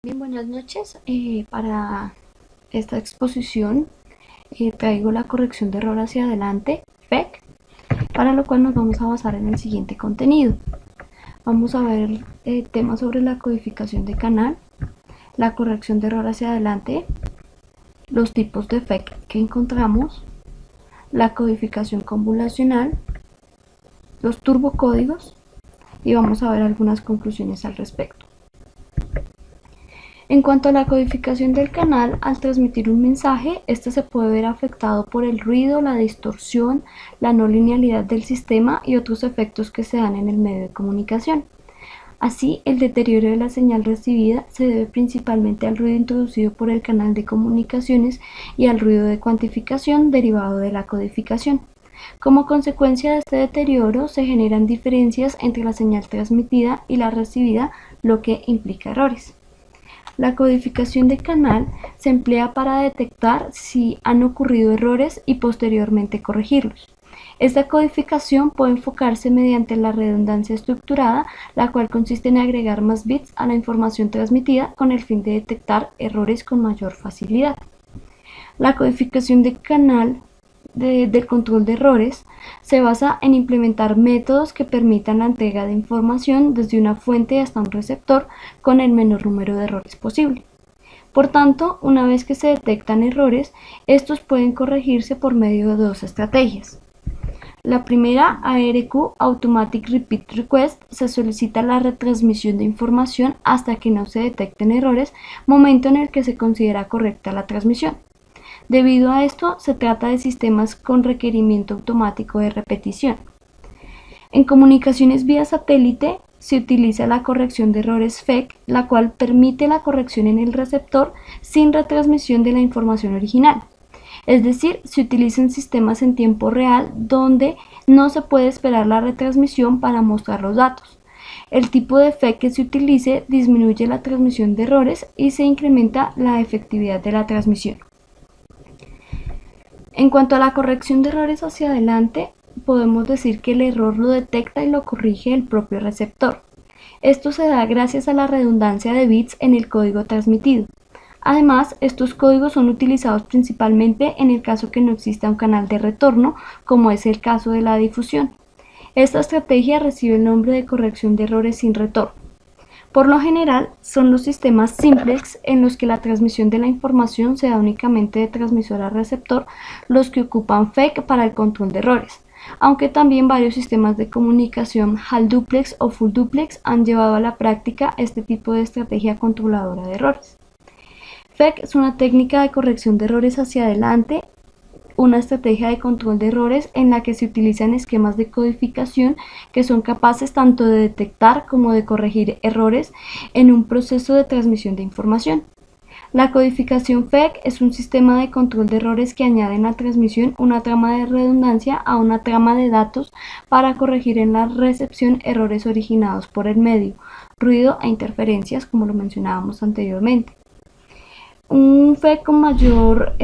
Bien, buenas noches. Para esta exposición traigo la corrección de error hacia adelante, FEC, para lo cual nos vamos a basar en el siguiente contenido. Vamos a ver temas sobre la codificación de canal, la corrección de error hacia adelante, los tipos de FEC que encontramos, la codificación convolucional, los turbocódigos y vamos a ver algunas conclusiones al respecto. En cuanto a la codificación del canal, al transmitir un mensaje, este se puede ver afectado por el ruido, la distorsión, la no linealidad del sistema y otros efectos que se dan en el medio de comunicación. Así, el deterioro de la señal recibida se debe principalmente al ruido introducido por el canal de comunicaciones y al ruido de cuantificación derivado de la codificación. Como consecuencia de este deterioro, se generan diferencias entre la señal transmitida y la recibida, lo que implica errores. La codificación de canal se emplea para detectar si han ocurrido errores y posteriormente corregirlos. Esta codificación puede enfocarse mediante la redundancia estructurada, la cual consiste en agregar más bits a la información transmitida con el fin de detectar errores con mayor facilidad. La codificación de canal del control de errores se basa en implementar métodos que permitan la entrega de información desde una fuente hasta un receptor con el menor número de errores posible. Por tanto, una vez que se detectan errores, estos pueden corregirse por medio de dos estrategias. La primera, ARQ, Automatic Repeat Request, se solicita la retransmisión de información hasta que no se detecten errores, momento en el que se considera correcta la transmisión. Debido a esto, se trata de sistemas con requerimiento automático de repetición. En comunicaciones vía satélite se utiliza la corrección de errores FEC, la cual permite la corrección en el receptor sin retransmisión de la información original. Es decir, se utilizan sistemas en tiempo real donde no se puede esperar la retransmisión para mostrar los datos. El tipo de FEC que se utilice disminuye la transmisión de errores y se incrementa la efectividad de la transmisión. En cuanto a la corrección de errores hacia adelante, podemos decir que el error lo detecta y lo corrige el propio receptor. Esto se da gracias a la redundancia de bits en el código transmitido. Además, estos códigos son utilizados principalmente en el caso que no exista un canal de retorno, como es el caso de la difusión. Esta estrategia recibe el nombre de corrección de errores sin retorno. Por lo general, son los sistemas simplex en los que la transmisión de la información se da únicamente de transmisor a receptor los que ocupan FEC para el control de errores, aunque también varios sistemas de comunicación half duplex o full duplex han llevado a la práctica este tipo de estrategia controladora de errores. FEC es una técnica de corrección de errores hacia adelante, una estrategia de control de errores en la que se utilizan esquemas de codificación que son capaces tanto de detectar como de corregir errores en un proceso de transmisión de información. La codificación FEC es un sistema de control de errores que añade en la transmisión una trama de redundancia a una trama de datos para corregir en la recepción errores originados por el medio, ruido e interferencias, como lo mencionábamos anteriormente. Un FEC mayor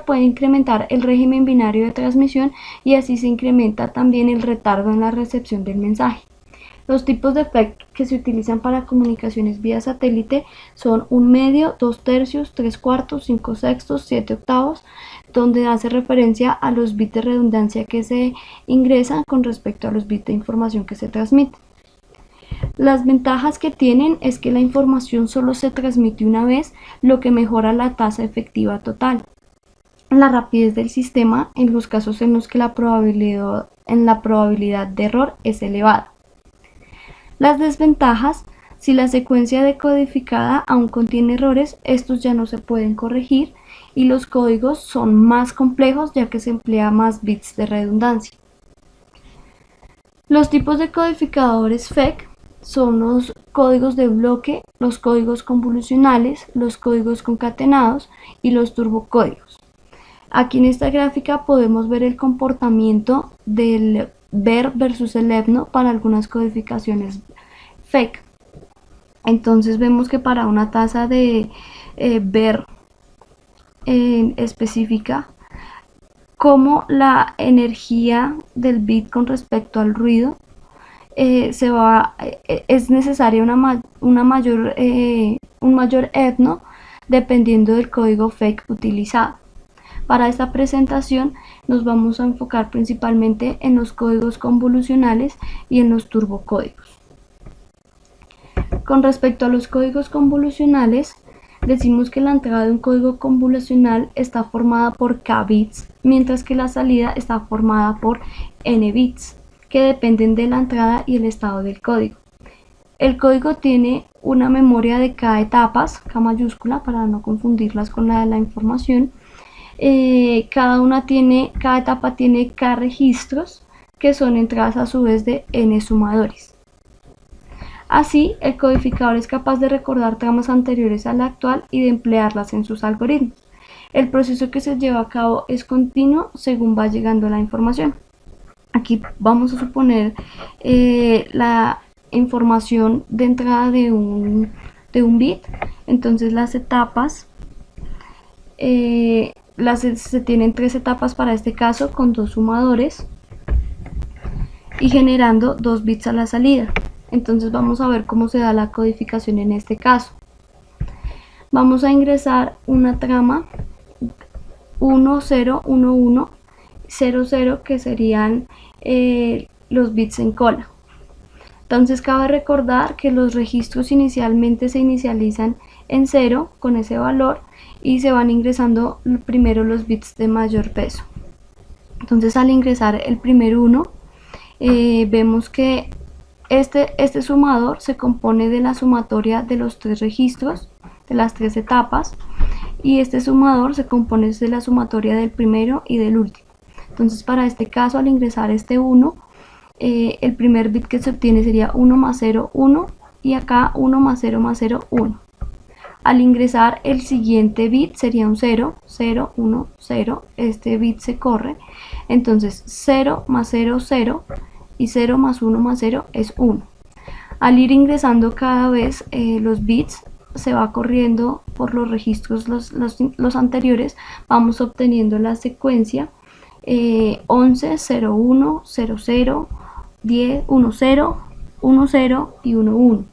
puede incrementar el régimen binario de transmisión y así se incrementa también el retardo en la recepción del mensaje. Los tipos de FEC que se utilizan para comunicaciones vía satélite son 1/2, 2/3, 3/4, 5/6, 7/8, donde hace referencia a los bits de redundancia que se ingresan con respecto a los bits de información que se transmiten. Las ventajas que tienen es que la información solo se transmite una vez, lo que mejora la tasa efectiva total. La rapidez del sistema en los casos en los que la probabilidad de error es elevada. Las desventajas: si la secuencia decodificada aún contiene errores, estos ya no se pueden corregir y los códigos son más complejos ya que se emplea más bits de redundancia. Los tipos de codificadores FEC son los códigos de bloque, los códigos convolucionales, los códigos concatenados y los turbocódigos. Aquí en esta gráfica podemos ver el comportamiento del BER versus el EBNO para algunas codificaciones FEC. Entonces vemos que para una tasa de BER específica, como la energía del bit con respecto al ruido es necesaria un mayor etno dependiendo del código fake utilizado. Para esta presentación nos vamos a enfocar principalmente en los códigos convolucionales y en los turbocódigos. Con respecto a los códigos convolucionales, decimos que la entrada de un código convolucional está formada por k bits, mientras que la salida está formada por n bits, que dependen de la entrada y el estado del código. El código tiene una memoria de k etapas, k mayúscula para no confundirlas con la de la información. Cada etapa tiene k registros, que son entradas a su vez de n sumadores. Así, el codificador es capaz de recordar tramas anteriores a la actual y de emplearlas en sus algoritmos. El proceso que se lleva a cabo es continuo según va llegando la información. Aquí vamos a suponer la información de entrada de un bit. Entonces las etapas, se tienen 3 etapas para este caso, con 2 sumadores y generando 2 bits a la salida. Entonces vamos a ver cómo se da la codificación en este caso. Vamos a ingresar una trama 1, 0, 1, 1, 0, 0, que serían los bits en cola. Entonces cabe recordar que los registros inicialmente se inicializan en 0 con ese valor y se van ingresando primero los bits de mayor peso. Entonces al ingresar el primer 1, vemos que este sumador se compone de la sumatoria de los 3 registros, de las 3 etapas, y este sumador se compone de la sumatoria del primero y del último. Entonces para este caso, al ingresar este 1, el primer bit que se obtiene sería 1 más 0, 1, y acá 1 más 0 más 0, 1. Al ingresar el siguiente bit sería un 0, 0, 1, 0, este bit se corre, entonces 0 más 0, 0, y 0 más 1 más 0 es 1. Al ir ingresando cada vez los bits, se va corriendo por los registros los anteriores, vamos obteniendo la secuencia 11, 0, 1, 0, 0, 10, 1, 0, 1, 0 y 1, 1,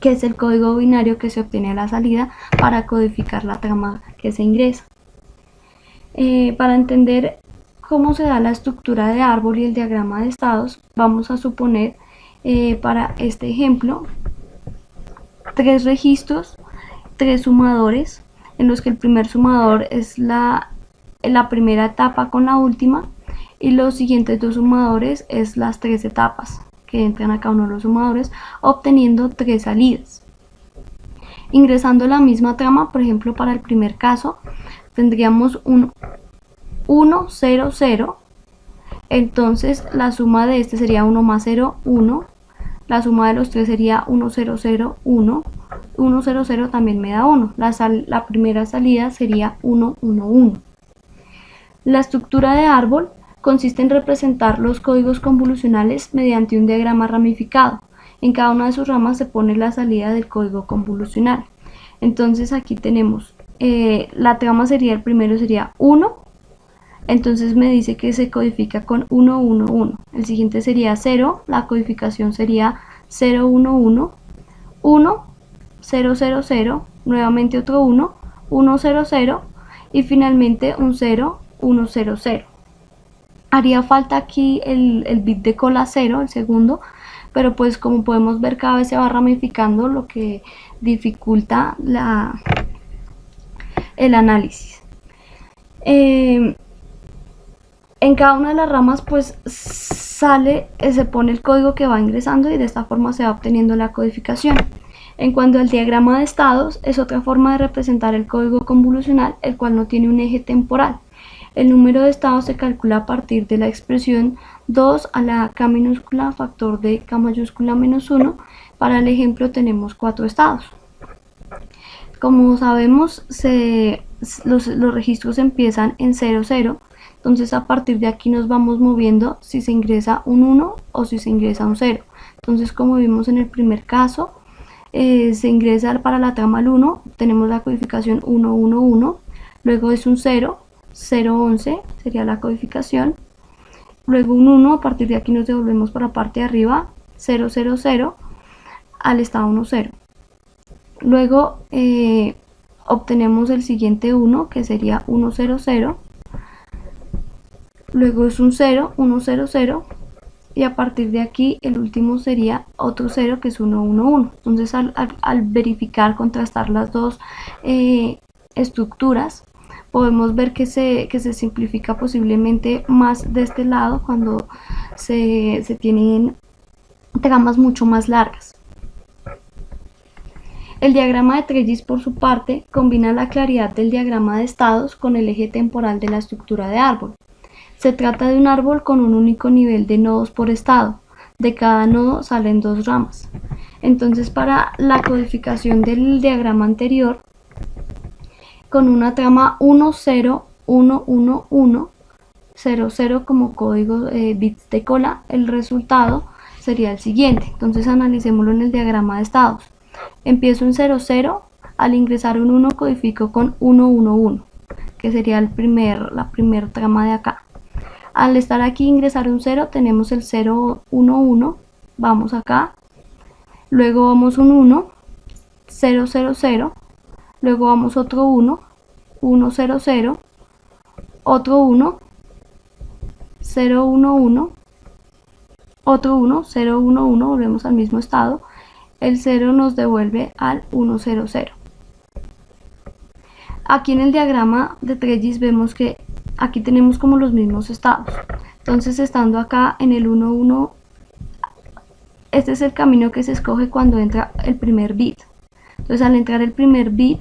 que es el código binario que se obtiene a la salida para codificar la trama que se ingresa. Para entender cómo se da la estructura de árbol y el diagrama de estados, vamos a suponer para este ejemplo 3 registros, 3 sumadores, en los que el primer sumador es la primera etapa con la última, y los siguientes 2 sumadores es las 3 etapas que entran a cada uno de los sumadores, obteniendo 3 salidas. Ingresando la misma trama, por ejemplo para el primer caso, tendríamos un 1, 0, 0, entonces la suma de este sería 1 más 0, 1, la suma de los 3 sería 1, 0, 0, 1, 1, 0, 0 también me da 1, la primera salida sería 1, 1, 1. La estructura de árbol consiste en representar los códigos convolucionales mediante un diagrama ramificado. En cada una de sus ramas se pone la salida del código convolucional. Entonces aquí tenemos, la trama sería, el primero sería 1, entonces me dice que se codifica con 1, 1, 1. El siguiente sería 0, la codificación sería 0, 1, 1, 1, 0, 0, 0, nuevamente otro 1, 1, 0, 0 y finalmente un 0, 1, 0, 0. Haría falta aquí el bit de cola 0, el segundo, pero pues como podemos ver cada vez se va ramificando, lo que dificulta el análisis. En cada una de las ramas pues se pone el código que va ingresando y de esta forma se va obteniendo la codificación. En cuanto al diagrama de estados, es otra forma de representar el código convolucional, el cual no tiene un eje temporal. El número de estados se calcula a partir de la expresión 2 a la k minúscula factor de k mayúscula menos 1. Para el ejemplo tenemos 4 estados. Como sabemos, los registros empiezan en 0, 0. Entonces a partir de aquí nos vamos moviendo si se ingresa un 1 o si se ingresa un 0. Entonces como vimos en el primer caso, se ingresa para la trama al 1, tenemos la codificación 1, 1, 1, luego es un 0, 0, 11 sería la codificación, luego un 1, a partir de aquí nos devolvemos para la parte de arriba, 000 al estado 10. Luego obtenemos el siguiente 1, que sería 100, luego es un 0, 100, y a partir de aquí el último sería otro 0, que es 111. Entonces al verificar, contrastar las dos estructuras, podemos ver que se simplifica posiblemente más de este lado cuando se tienen tramas mucho más largas. El diagrama de Trellis, por su parte, combina la claridad del diagrama de estados con el eje temporal de la estructura de árbol. Se trata de un árbol con un único nivel de nodos por estado. De cada nodo salen 2 ramas. Entonces, para la codificación del diagrama anterior, con una trama 1011100 como código bits de cola, el resultado sería el siguiente. Entonces analicémoslo en el diagrama de estados. Empiezo en 00, al ingresar un 1 codifico con 111, que sería la primera trama de acá. Al estar aquí ingresar un 0, tenemos el 011, vamos acá, luego vamos un 1, 000, luego vamos otro 1, 100, otro 1, 011, otro 1, 011, volvemos al mismo estado, el 0 nos devuelve al 100. Aquí en el diagrama de Trellis vemos que aquí tenemos como los mismos estados. Entonces, estando acá en el 11, este es el camino que se escoge cuando entra el primer bit. Entonces, al entrar el primer bit,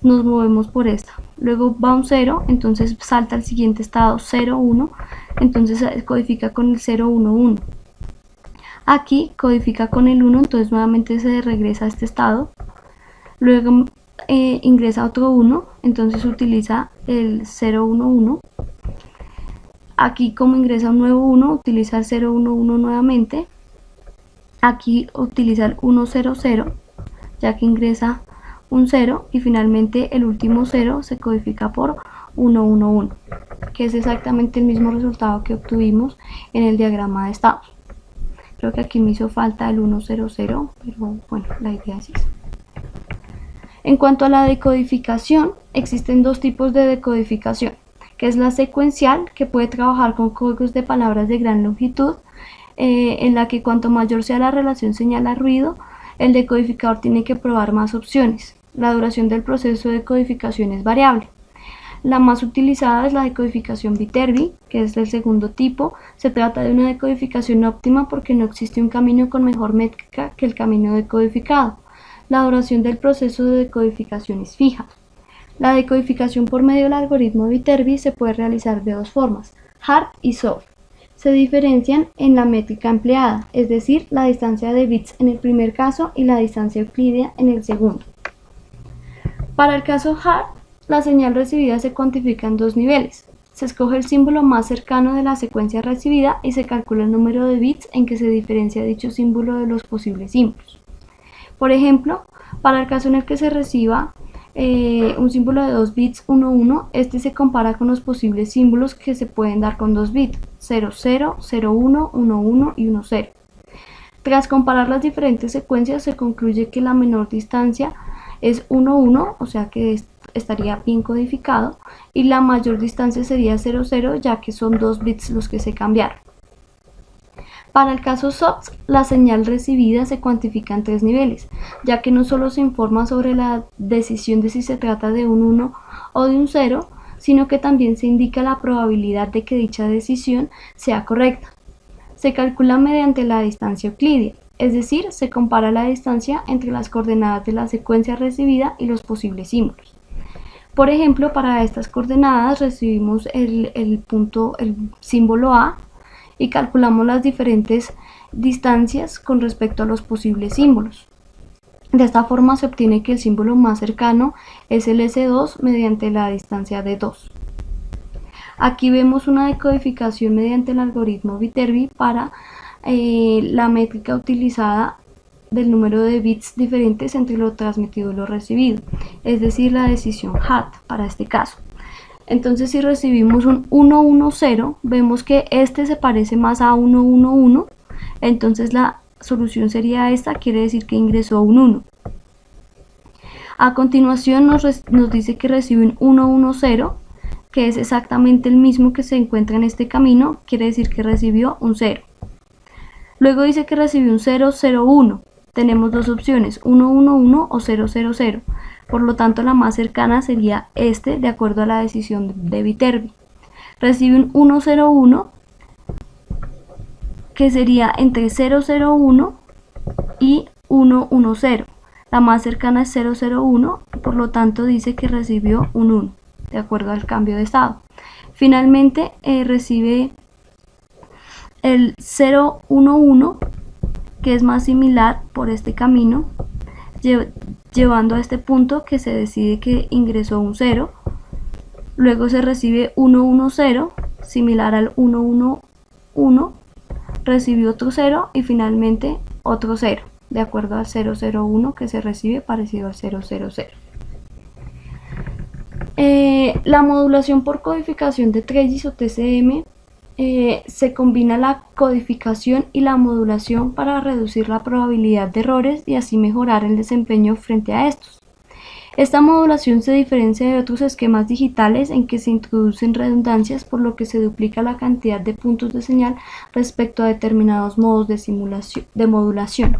nos movemos por esta. Luego va un 0, entonces salta al siguiente estado 01, entonces codifica con el 011. Aquí codifica con el 1, entonces nuevamente se regresa a este estado. Luego ingresa otro 1, entonces utiliza el 011. Aquí, como ingresa un nuevo 1, utiliza el 011 nuevamente. Aquí utiliza el 100, ya que ingresa un 0, y finalmente el último 0 se codifica por 111, que es exactamente el mismo resultado que obtuvimos en el diagrama de estados. Creo que aquí me hizo falta el 100, pero bueno, la idea es esa. En cuanto a la decodificación, existen dos tipos de decodificación, que es la secuencial, que puede trabajar con códigos de palabras de gran longitud, en la que cuanto mayor sea la relación señal-ruido, el decodificador tiene que probar más opciones. La duración del proceso de decodificación es variable. La más utilizada es la decodificación Viterbi, que es el segundo tipo. Se trata de una decodificación óptima porque no existe un camino con mejor métrica que el camino decodificado. La duración del proceso de decodificación es fija. La decodificación por medio del algoritmo Viterbi se puede realizar de dos formas, hard y soft. Se diferencian en la métrica empleada, es decir, la distancia de bits en el primer caso y la distancia euclídea en el segundo. Para el caso hard, la señal recibida se cuantifica en dos niveles. Se escoge el símbolo más cercano de la secuencia recibida y se calcula el número de bits en que se diferencia dicho símbolo de los posibles símbolos. Por ejemplo, para el caso en el que se reciba un símbolo de 2 bits 11, este se compara con los posibles símbolos que se pueden dar con 2 bits 00, 01, 11 y 10. Tras comparar las diferentes secuencias, se concluye que la menor distancia es 11, o sea que estaría bien codificado, y la mayor distancia sería 00, ya que son 2 bits los que se cambiaron. Para el caso soft, la señal recibida se cuantifica en 3 niveles, ya que no solo se informa sobre la decisión de si se trata de un 1 o de un 0, sino que también se indica la probabilidad de que dicha decisión sea correcta. Se calcula mediante la distancia euclídea, es decir, se compara la distancia entre las coordenadas de la secuencia recibida y los posibles símbolos. Por ejemplo, para estas coordenadas recibimos el símbolo A, y calculamos las diferentes distancias con respecto a los posibles símbolos. De esta forma se obtiene que el símbolo más cercano es el S2 mediante la distancia de 2. Aquí vemos una decodificación mediante el algoritmo Viterbi para la métrica utilizada del número de bits diferentes entre lo transmitido y lo recibido, es decir, la decisión HAT para este caso. Entonces, si recibimos un 110, vemos que este se parece más a 111, entonces la solución sería esta, quiere decir que ingresó un 1. A continuación nos dice que recibe un 110, que es exactamente el mismo que se encuentra en este camino, quiere decir que recibió un 0. Luego dice que recibió un 001. Tenemos dos opciones, 111 o 000. Por lo tanto, la más cercana sería este, de acuerdo a la decisión de Viterbi. Recibe un 101, que sería entre 001 y 110. La más cercana es 001, por lo tanto dice que recibió un 1, de acuerdo al cambio de estado. Finalmente recibe el 011, que es más similar por este camino, llevando a este punto que se decide que ingresó un 0. Luego se recibe 110, similar al 111, recibió otro 0 y finalmente otro 0, de acuerdo al 001 que se recibe, parecido al 000. La modulación por codificación de Tracy o TCM se combina la codificación y la modulación para reducir la probabilidad de errores y así mejorar el desempeño frente a estos. Esta modulación se diferencia de otros esquemas digitales en que se introducen redundancias, por lo que se duplica la cantidad de puntos de señal respecto a determinados modos de modulación.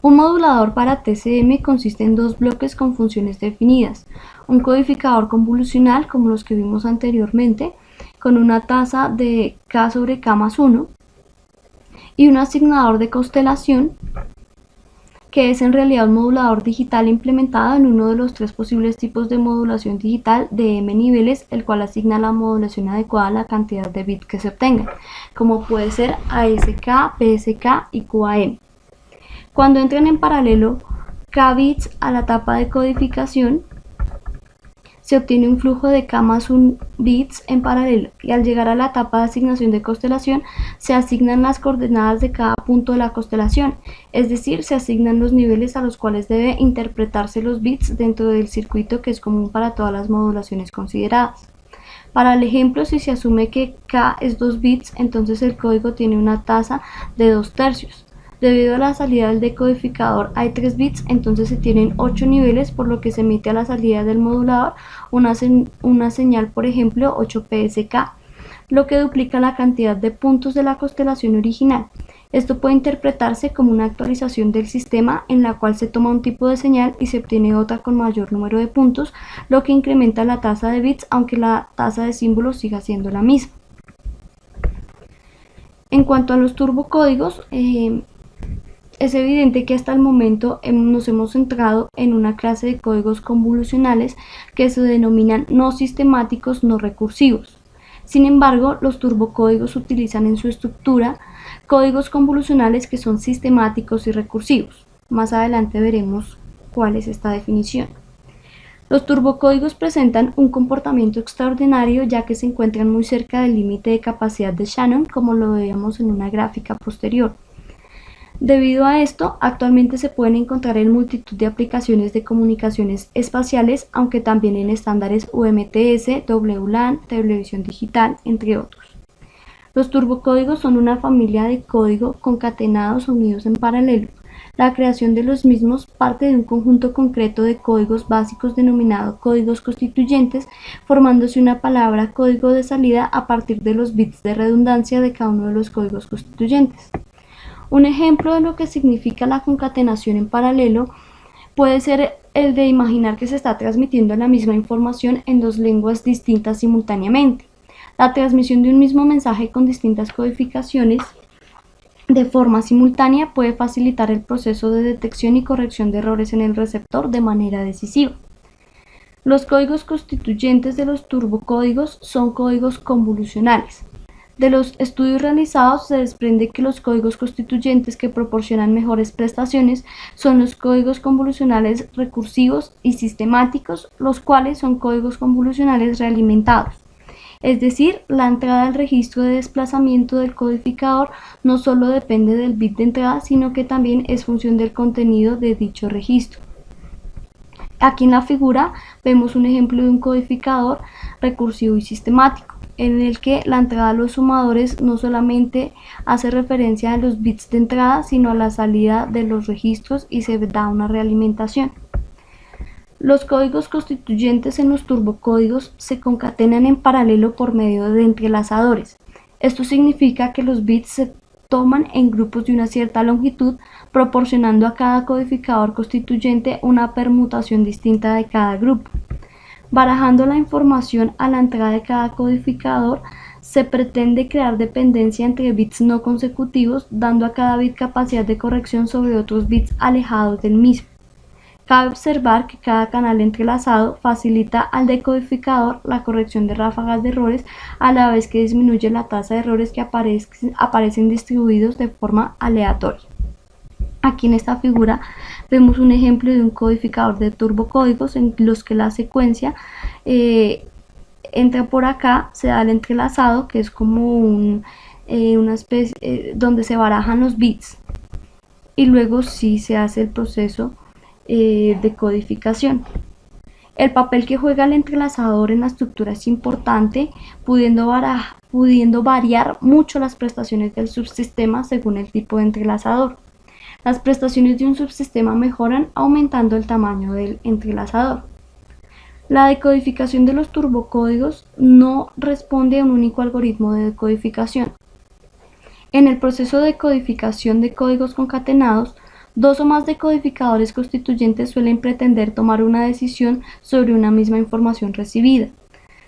Un modulador para TCM consiste en dos bloques con funciones definidas: un codificador convolucional, como los que vimos anteriormente, con una tasa de k sobre k más 1, y un asignador de constelación, que es en realidad un modulador digital implementado en uno de los tres posibles tipos de modulación digital de m niveles, el cual asigna la modulación adecuada a la cantidad de bits que se obtengan, como puede ser ASK, PSK y QAM. Cuando entran en paralelo k bits a la etapa de codificación, se obtiene un flujo de k más 1 bits en paralelo, y al llegar a la etapa de asignación de constelación se asignan las coordenadas de cada punto de la constelación, es decir, se asignan los niveles a los cuales debe interpretarse los bits dentro del circuito, que es común para todas las modulaciones consideradas. Para el ejemplo, si se asume que k es 2 bits, entonces el código tiene una tasa de 2/3. Debido a la salida del decodificador hay 3 bits, entonces se tienen 8 niveles, por lo que se emite a la salida del modulador una señal, por ejemplo 8 PSK, lo que duplica la cantidad de puntos de la constelación original. Esto puede interpretarse como una actualización del sistema en la cual se toma un tipo de señal y se obtiene otra con mayor número de puntos, lo que incrementa la tasa de bits, aunque la tasa de símbolos siga siendo la misma. En cuanto a los turbocódigos, es evidente que hasta el momento nos hemos centrado en una clase de códigos convolucionales que se denominan no sistemáticos no recursivos. Sin embargo, los turbocódigos utilizan en su estructura códigos convolucionales que son sistemáticos y recursivos. Más adelante veremos cuál es esta definición. Los turbocódigos presentan un comportamiento extraordinario, ya que se encuentran muy cerca del límite de capacidad de Shannon, como lo veíamos en una gráfica posterior. Debido a esto, actualmente se pueden encontrar en multitud de aplicaciones de comunicaciones espaciales, aunque también en estándares UMTS, WLAN, televisión digital, entre otros. Los turbocódigos son una familia de código concatenados o unidos en paralelo. La creación de los mismos parte de un conjunto concreto de códigos básicos denominado códigos constituyentes, formándose una palabra código de salida a partir de los bits de redundancia de cada uno de los códigos constituyentes. Un ejemplo de lo que significa la concatenación en paralelo puede ser el de imaginar que se está transmitiendo la misma información en dos lenguas distintas simultáneamente. La transmisión de un mismo mensaje con distintas codificaciones de forma simultánea puede facilitar el proceso de detección y corrección de errores en el receptor de manera decisiva. Los códigos constituyentes de los turbocódigos son códigos convolucionales. De los estudios realizados se desprende que los códigos constituyentes que proporcionan mejores prestaciones son los códigos convolucionales recursivos y sistemáticos, los cuales son códigos convolucionales realimentados. Es decir, la entrada al registro de desplazamiento del codificador no solo depende del bit de entrada, sino que también es función del contenido de dicho registro. Aquí en la figura vemos un ejemplo de un codificador recursivo y sistemático. en el que la entrada a los sumadores no solamente hace referencia a los bits de entrada, sino a la salida de los registros y se da una realimentación. Los códigos constituyentes en los turbocódigos se concatenan en paralelo por medio de entrelazadores. Esto significa que los bits se toman en grupos de una cierta longitud, proporcionando a cada codificador constituyente una permutación distinta de cada grupo. Barajando la información a la entrada de cada codificador, se pretende crear dependencia entre bits no consecutivos, dando a cada bit capacidad de corrección sobre otros bits alejados del mismo. Cabe observar que cada canal entrelazado facilita al decodificador la corrección de ráfagas de errores, a la vez que disminuye la tasa de errores que aparecen distribuidos de forma aleatoria. Aquí en esta figura vemos un ejemplo de un codificador de turbocódigos en los que la secuencia entra por acá, se da el entrelazado, que es como una especie donde se barajan los bits, y luego sí se hace el proceso de codificación. El papel que juega el entrelazador en la estructura es importante, pudiendo variar mucho las prestaciones del subsistema según el tipo de entrelazador. Las prestaciones de un subsistema mejoran aumentando el tamaño del entrelazador. La decodificación de los turbocódigos no responde a un único algoritmo de decodificación. En el proceso de codificación de códigos concatenados, dos o más decodificadores constituyentes suelen pretender tomar una decisión sobre una misma información recibida.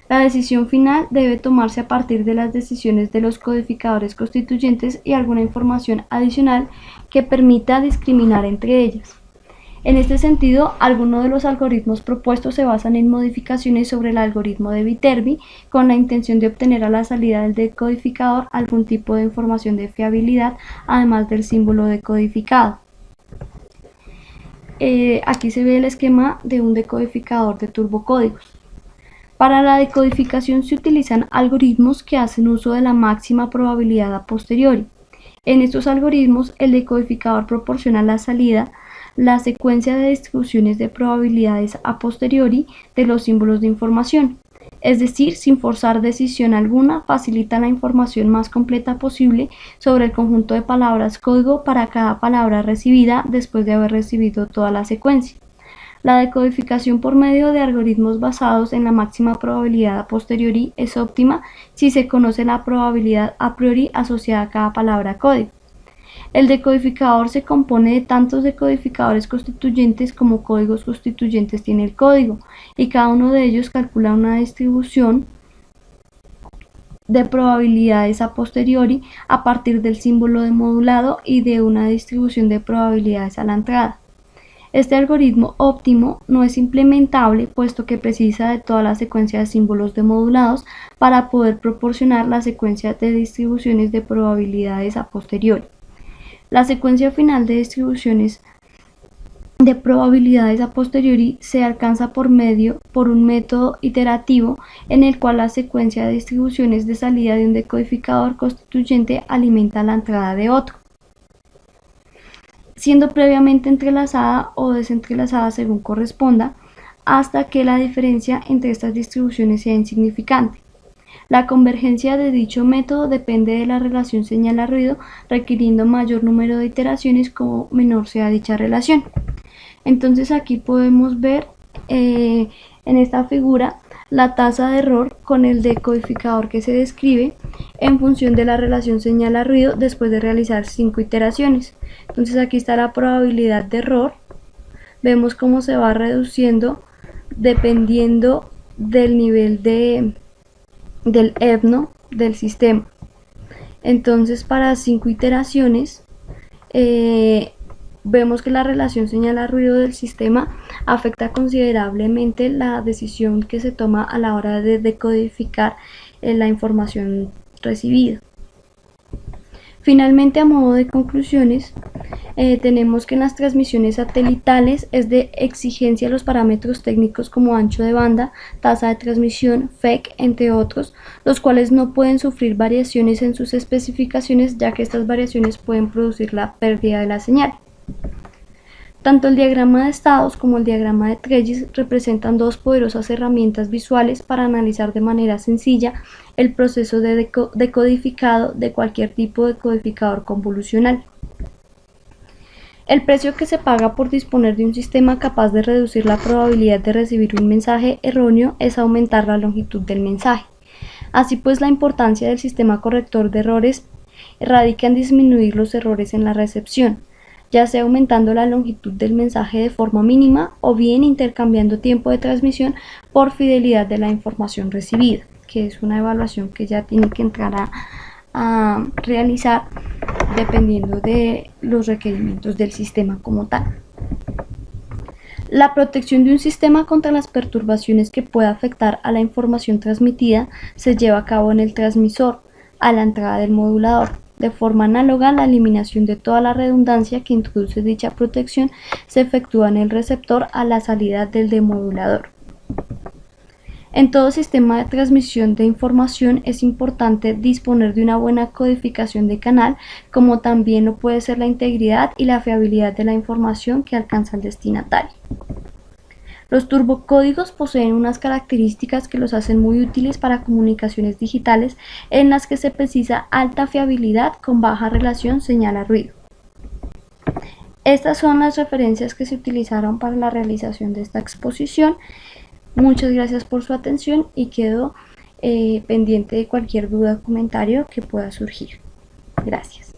La decisión final debe tomarse a partir de las decisiones de los codificadores constituyentes y alguna información adicional que permita discriminar entre ellas. En este sentido, algunos de los algoritmos propuestos se basan en modificaciones sobre el algoritmo de Viterbi con la intención de obtener a la salida del decodificador algún tipo de información de fiabilidad, además del símbolo decodificado. Aquí se ve el esquema de un decodificador de turbocódigos. Para la decodificación se utilizan algoritmos que hacen uso de la máxima probabilidad a posteriori. En estos algoritmos, el decodificador proporciona a la salida la secuencia de distribuciones de probabilidades a posteriori de los símbolos de información. Es decir, sin forzar decisión alguna, facilita la información más completa posible sobre el conjunto de palabras código para cada palabra recibida después de haber recibido toda la secuencia. La decodificación por medio de algoritmos basados en la máxima probabilidad a posteriori es óptima si se conoce la probabilidad a priori asociada a cada palabra código. El decodificador se compone de tantos decodificadores constituyentes como códigos constituyentes tiene el código, y cada uno de ellos calcula una distribución de probabilidades a posteriori a partir del símbolo de modulado y de una distribución de probabilidades a la entrada. Este algoritmo óptimo no es implementable, puesto que precisa de toda la secuencia de símbolos de modulados para poder proporcionar la secuencia de distribuciones de probabilidades a posteriori. La secuencia final de distribuciones de probabilidades a posteriori se alcanza por un método iterativo en el cual la secuencia de distribuciones de salida de un decodificador constituyente alimenta la entrada de otro, siendo previamente entrelazada o desentrelazada según corresponda, hasta que la diferencia entre estas distribuciones sea insignificante. La convergencia de dicho método depende de la relación señal-ruido, requiriendo mayor número de iteraciones como menor sea dicha relación. Entonces aquí podemos ver en esta figura la tasa de error con el decodificador que se describe en función de la relación señal-ruido después de realizar 5 iteraciones. Entonces aquí está la probabilidad de error. Vemos cómo se va reduciendo dependiendo del nivel del EBNO del sistema. Entonces para 5 iteraciones vemos que la relación señal-ruido del sistema afecta considerablemente la decisión que se toma a la hora de decodificar la información recibida. Finalmente, a modo de conclusiones, tenemos que en las transmisiones satelitales es de exigencia los parámetros técnicos como ancho de banda, tasa de transmisión, FEC, entre otros, los cuales no pueden sufrir variaciones en sus especificaciones, ya que estas variaciones pueden producir la pérdida de la señal. Tanto el diagrama de estados como el diagrama de Trellis representan dos poderosas herramientas visuales para analizar de manera sencilla el proceso de decodificado de cualquier tipo de codificador convolucional. El precio que se paga por disponer de un sistema capaz de reducir la probabilidad de recibir un mensaje erróneo es aumentar la longitud del mensaje. Así pues, la importancia del sistema corrector de errores radica en disminuir los errores en la recepción, ya sea aumentando la longitud del mensaje de forma mínima o bien intercambiando tiempo de transmisión por fidelidad de la información recibida, que es una evaluación que ya tiene que entrar a realizar dependiendo de los requerimientos del sistema como tal. La protección de un sistema contra las perturbaciones que pueda afectar a la información transmitida se lleva a cabo en el transmisor, a la entrada del modulador. De forma análoga, la eliminación de toda la redundancia que introduce dicha protección se efectúa en el receptor a la salida del demodulador. En todo sistema de transmisión de información es importante disponer de una buena codificación de canal, como también lo puede ser la integridad y la fiabilidad de la información que alcanza el destinatario. Los turbocódigos poseen unas características que los hacen muy útiles para comunicaciones digitales en las que se precisa alta fiabilidad con baja relación señal a ruido. Estas son las referencias que se utilizaron para la realización de esta exposición. Muchas gracias por su atención y quedo pendiente de cualquier duda o comentario que pueda surgir. Gracias.